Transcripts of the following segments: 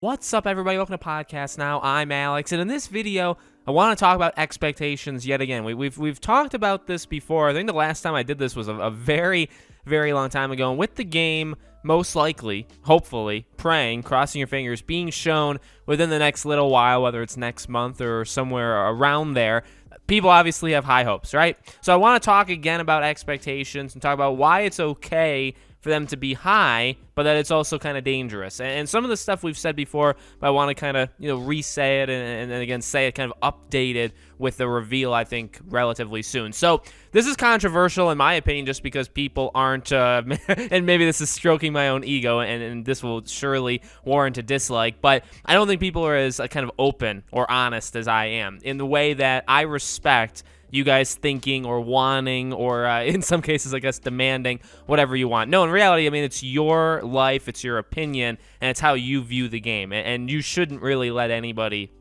What's up, everybody? Welcome to Podcast Now. I'm Alex, and in this video, I want to talk about expectations yet again. We've talked about this before. I think the last time I did this was a very, very long time ago. And with the game, most likely, hopefully, praying, crossing your fingers, being shown within the next little while, whether it's next month or somewhere around there, people obviously have high hopes, right? So I want to talk again about expectations and talk about why it's okay for them to be high, but that it's also kind of dangerous. And some of the stuff we've said before, but I want to kind of, re-say it and again say it kind of updated with the reveal, I think, relatively soon. So this is controversial in my opinion just because people aren't, and maybe this is stroking my own ego, and this will surely warrant a dislike, but I don't think people are as kind of open or honest as I am in the way that I respect you guys thinking or wanting or in some cases, I guess, demanding whatever you want. No, in reality, I mean, it's your life, it's your opinion, and it's how you view the game. And you shouldn't really let anybody,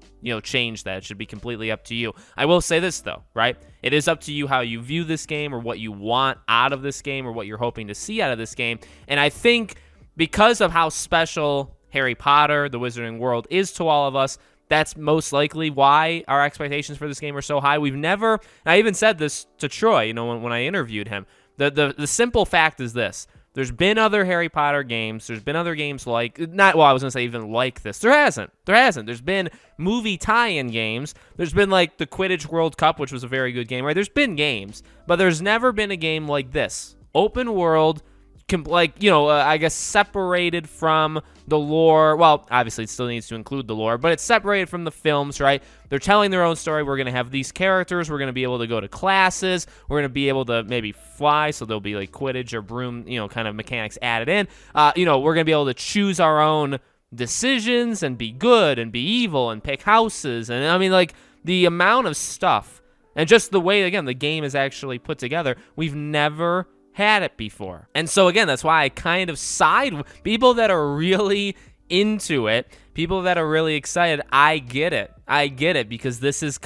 change that. It should be completely up to you. I will say this, though, right? It is up to you how you view this game or what you want out of this game or what you're hoping to see out of this game. And I think because of how special Harry Potter, the Wizarding World, is to all of us, that's most likely why our expectations for this game are so high. We've never, and I even said this to Troy, when I interviewed him. The simple fact is this. There's been other Harry Potter games. There's been other games I was going to say even like this. There hasn't. There's been movie tie-in games. There's been like the Quidditch World Cup, which was a very good game, right? There's been games, but there's never been a game like this. Open world, I guess separated from the lore. Well, obviously it still needs to include the lore, but it's separated from the films, right? They're telling their own story. We're going to have these characters. We're going to be able to go to classes. We're going to be able to maybe fly, so there'll be like Quidditch or broom, kind of mechanics added in. We're going to be able to choose our own decisions and be good and be evil and pick houses. And I mean, like, the amount of stuff and just the way, again, the game is actually put together, we've never had it before. And so again, that's why I kind of side with people that are really into it, people that are really excited. I get it because this is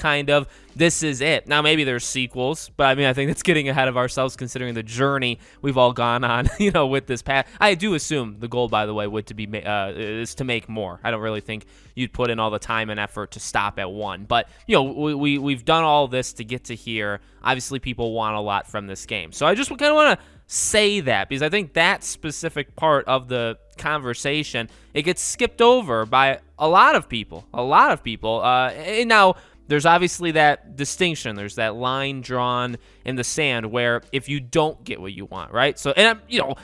it. Now maybe there's sequels, but I mean, I think that's getting ahead of ourselves considering the journey we've all gone on, with this path. I do assume the goal, by the way, is to make more. I don't really think you'd put in all the time and effort to stop at one, but we've done all this to get to here. Obviously people want a lot from this game. So I just kind of want to say that because I think that specific part of the conversation, it gets skipped over by a lot of people. And now there's obviously that distinction. There's that line drawn in the sand where if you don't get what you want, right? So, and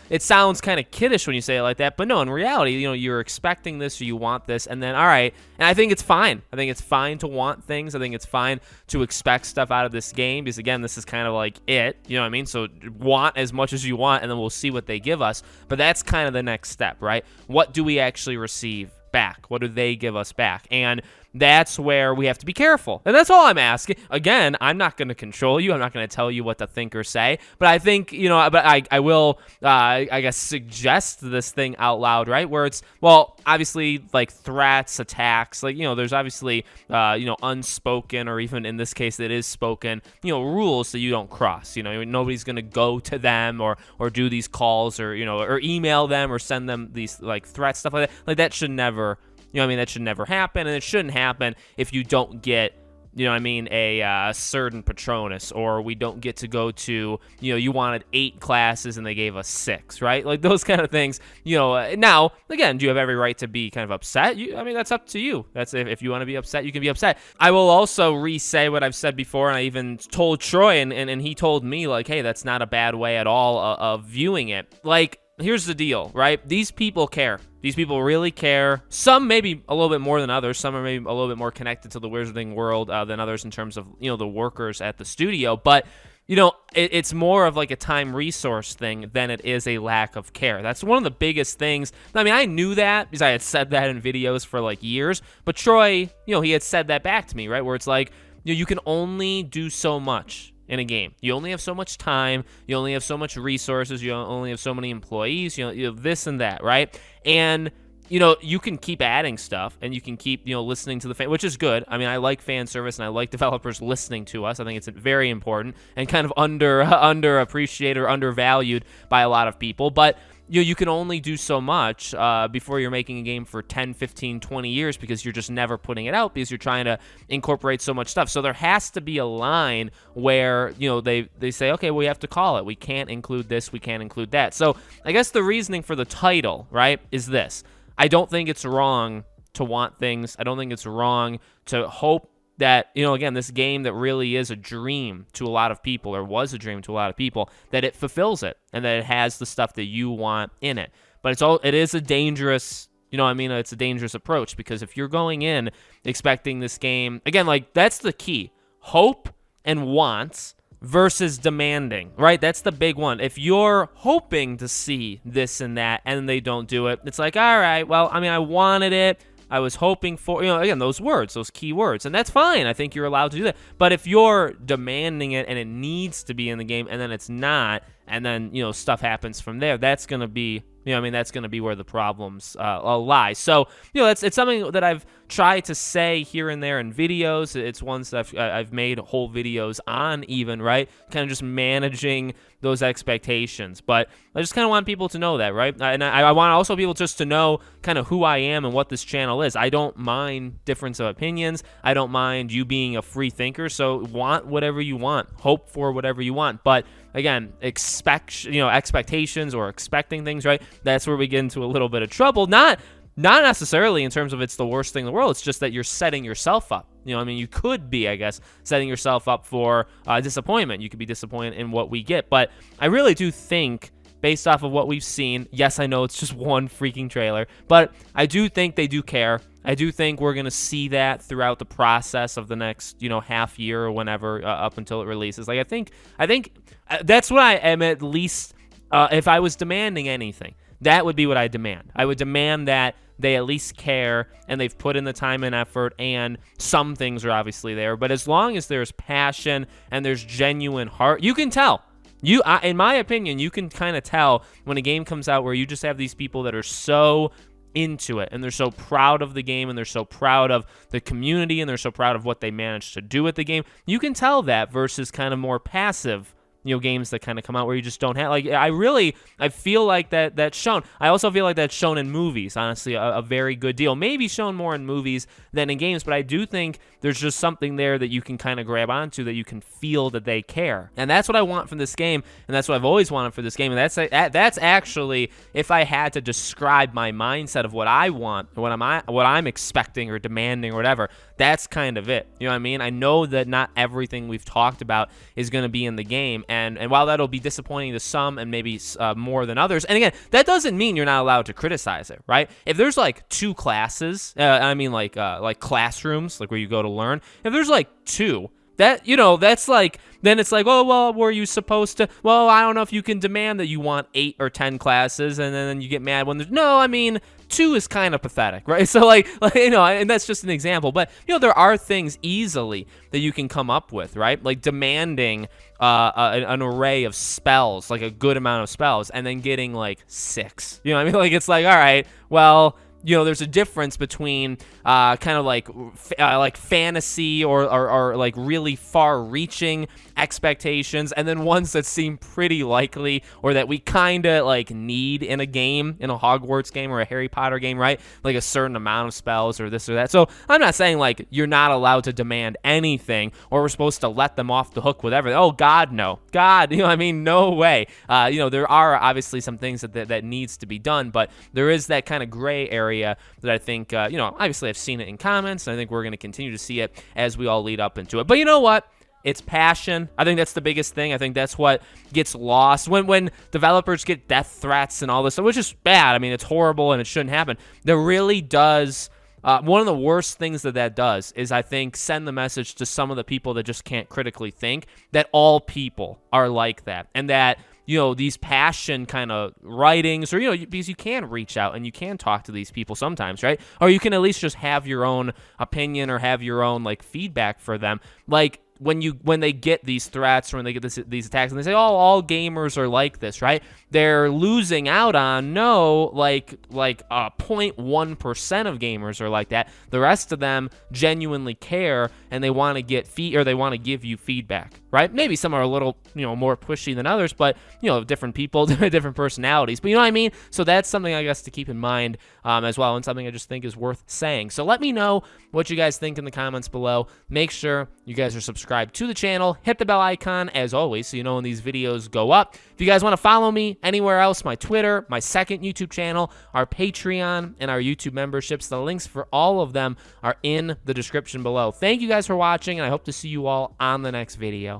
it sounds kind of kiddish when you say it like that, but no, in reality, you're expecting this or you want this, and then, all right, and I think it's fine. I think it's fine to want things. I think it's fine to expect stuff out of this game because, again, this is kind of like it, you know what I mean? So want as much as you want, and then we'll see what they give us, but that's kind of the next step, right? What do we actually receive back? What do they give us back? And that's where we have to be careful. And that's all I'm asking. Again, I'm not going to control you. I'm not going to tell you what to think or say. But I think, but I will, I guess, suggest this thing out loud, right? Where it's, well, obviously, like threats, attacks, like, there's obviously, unspoken, or even in this case, it is spoken, rules that you don't cross. Nobody's going to go to them or do these calls or email them or send them these like threats, stuff like that. Like that should never, that should never happen, and it shouldn't happen if you don't get, a certain Patronus, or we don't get to go to, you wanted 8 classes and they gave us 6, right? Like those kind of things, now, again, do you have every right to be kind of upset? That's up to you. That's if you want to be upset, you can be upset. I will also re-say what I've said before, and I even told Troy, and he told me, like, hey, that's not a bad way at all of viewing it. Like, here's the deal, right? These people care. These people really care. Some maybe a little bit more than others. Some are maybe a little bit more connected to the Wizarding World than others in terms of, the workers at the studio. But, it's more of like a time resource thing than it is a lack of care. That's one of the biggest things. I mean, I knew that because I had said that in videos for like years. But Troy, he had said that back to me, right? Where it's like, you can only do so much in a game. You only have so much time. You only have so much resources. You only have so many employees. You have this and that, right? And you can keep adding stuff, and you can keep listening to the fan, which is good. I mean, I like fan service, and I like developers listening to us. I think it's very important and kind of underappreciated or undervalued by a lot of people. But you can only do so much before you're making a game for 10, 15, 20 years because you're just never putting it out because you're trying to incorporate so much stuff. So there has to be a line where, they say, okay, we have to call it. We can't include this. We can't include that. So I guess the reasoning for the title, right, is this. I don't think it's wrong to want things. I don't think it's wrong to hope that, again, this game that really is a dream to a lot of people, or was a dream to a lot of people, that it fulfills it and that it has the stuff that you want in it. But it is a dangerous, it's a dangerous approach, because if you're going in expecting this game, again, like, that's the key. Hope and wants versus demanding, right? That's the big one. If you're hoping to see this and that and they don't do it, it's like, all right, well, I wanted it. I was hoping for, again, those words, those key words, and that's fine. I think you're allowed to do that. But if you're demanding it and it needs to be in the game and then it's not, and then, stuff happens from there, that's going to be, that's going to be where the problems lie. So, it's something that I've tried to say here and there in videos. It's ones that I've made whole videos on even, right? Kind of just managing those expectations. But I just kind of want people to know that, right? And I want also people just to know kind of who I am and what this channel is. I don't mind difference of opinions. I don't mind you being a free thinker. So want whatever you want. Hope for whatever you want. But again, expectations or expecting things, right? That's where we get into a little bit of trouble. Not necessarily in terms of it's the worst thing in the world. It's just that you're setting yourself up. You could be, I guess, setting yourself up for disappointment. You could be disappointed in what we get. But I really do think, based off of what we've seen, yes, I know it's just one freaking trailer, but I do think they do care. I do think we're going to see that throughout the process of the next, half year or whenever up until it releases. Like, I think that's what I am, at least, if I was demanding anything, that would be what I demand. I would demand that they at least care and they've put in the time and effort, and some things are obviously there. But as long as there's passion and there's genuine heart, you can tell. In my opinion, you can kind of tell when a game comes out where you just have these people that are so into it and they're so proud of the game and they're so proud of the community and they're so proud of what they managed to do with the game. You can tell that versus kind of more passive games that kind of come out where you just don't have, like, I feel like that's shown. I also feel like that's shown in movies, honestly, a very good deal. Maybe shown more in movies than in games, but I do think there's just something there that you can kind of grab onto, that you can feel that they care. And that's what I want from this game, and that's what I've always wanted for this game. And that's actually, if I had to describe my mindset of what I want, what I'm expecting or demanding or whatever, that's kind of it. You know what I mean? I know that not everything we've talked about is going to be in the game, and while that'll be disappointing to some and maybe more than others, and again, that doesn't mean you're not allowed to criticize it, right? If there's like two classes, like classrooms, like where you go to learn, if there's like two, that's like, then it's like, oh, well, were you supposed to? Well, I don't know if you can demand that you want 8 or 10 classes, and then you get mad when there's no. 2 is kind of pathetic, right? So like and that's just an example. But there are things easily that you can come up with, right? Like demanding an array of spells, like a good amount of spells, and then getting like 6. You know what I mean? Like, it's like, all right, well, there's a difference between kind of like fantasy or like really far-reaching expectations, and then ones that seem pretty likely or that we kind of like need in a game, in a Hogwarts game or a Harry Potter game, right? Like a certain amount of spells or this or that. So I'm not saying like you're not allowed to demand anything or we're supposed to let them off the hook with everything. Oh, God, no. God, no way. There are obviously some things that needs to be done, but there is that kind of gray area that I think, obviously I've seen it in comments, and I think we're going to continue to see it as we all lead up into it. But you know what? It's passion. I think that's the biggest thing. I think that's what gets lost when developers get death threats and all this stuff, which is bad. It's horrible and it shouldn't happen. There really does. One of the worst things that does is, I think, send the message to some of the people that just can't critically think that all people are like that, and that these passion kind of writings, or, because you can reach out and you can talk to these people sometimes, right? Or you can at least just have your own opinion or have your own like feedback for them. Like, when they get these threats or when they get these attacks, and they say, oh, all gamers are like this, right? They're losing out on like 0.1% of gamers are like that. The rest of them genuinely care, and they want to get they want to give you feedback, right? Maybe some are a little more pushy than others, but different people, different personalities. But you know what I mean? So that's something I guess to keep in mind as well, and something I just think is worth saying. So let me know what you guys think in the comments below. Make sure you guys are subscribed to the channel. Hit the bell icon as always so you know when these videos go up. If you guys want to follow me anywhere else, my Twitter, my second YouTube channel, our Patreon, and our YouTube memberships, the links for all of them are in the description below. Thank you guys for watching, and I hope to see you all on the next video.